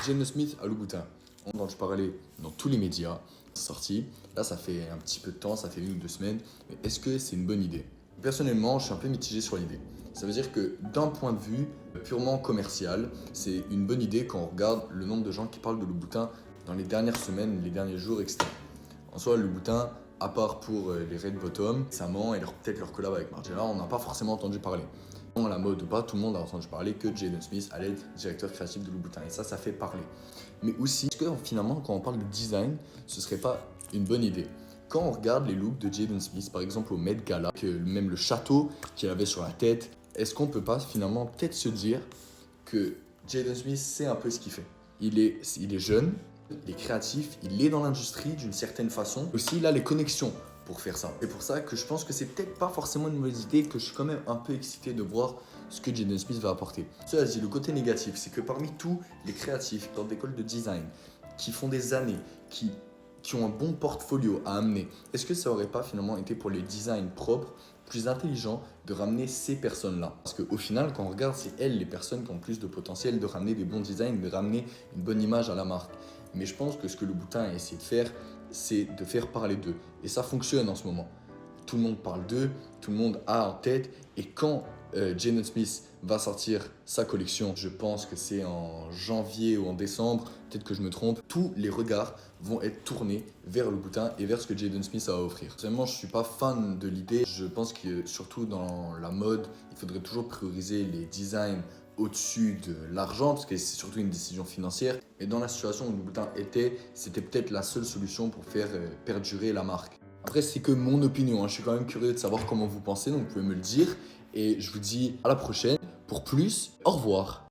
Jaden Smith à Louboutin. On en a parlé dans tous les médias, c'est sorti. Là, ça fait un petit peu de temps, ça fait 1 ou 2 semaines. Mais est-ce que c'est une bonne idée? Personnellement, je suis un peu mitigé sur l'idée. Ça veut dire que d'un point de vue purement commercial, c'est une bonne idée quand on regarde le nombre de gens qui parlent de Louboutin dans les dernières semaines, les derniers jours, etc. En soi, Louboutin, à part pour les Red Bottom, récemment, et peut-être leur collab avec Margiela, on n'a pas forcément entendu parler. À la mode ou pas, tout le monde a entendu parler que Jaden Smith allait être directeur créatif de Louboutin. Et ça fait parler. Mais aussi, est-ce que finalement, quand on parle de design, ce serait pas une bonne idée? Quand on regarde les looks de Jaden Smith, par exemple au Met Gala, que même le château qu'il avait sur la tête, est-ce qu'on peut pas finalement peut-être se dire que Jaden Smith sait un peu ce qu'il fait? Il est jeune, il est créatif, il est dans l'industrie d'une certaine façon. Aussi, il a les connexions pour faire ça. C'est pour ça que je pense que c'est peut-être pas forcément une mauvaise idée, que je suis quand même un peu excité de voir ce que Jaden Smith va apporter. Cela dit, le côté négatif, c'est que parmi tous les créatifs dans d'écoles de design qui font des années, qui ont un bon portfolio à amener, est-ce que ça aurait pas finalement été pour les designs propres plus intelligent de ramener ces personnes-là? Parce qu'au final, quand on regarde, c'est elles les personnes qui ont plus de potentiel de ramener des bons designs, de ramener une bonne image à la marque. Mais je pense que ce que Louboutin a essayé de faire, c'est de faire parler d'eux. Et ça fonctionne en ce moment. Tout le monde parle d'eux, tout le monde a en tête. Et quand Jaden Smith va sortir sa collection, je pense que c'est en janvier ou en décembre, peut-être que je me trompe, tous les regards vont être tournés vers Louboutin et vers ce que Jaden Smith a à offrir. Personnellement, je ne suis pas fan de l'idée. Je pense que surtout dans la mode, il faudrait toujours prioriser les designs au-dessus de l'argent, parce que c'est surtout une décision financière. Et dans la situation où Louboutin était, c'était peut-être la seule solution pour faire perdurer la marque. Après, c'est que mon opinion, hein. Je suis quand même curieux de savoir comment vous pensez, donc vous pouvez me le dire. Et je vous dis à la prochaine. Pour plus, au revoir.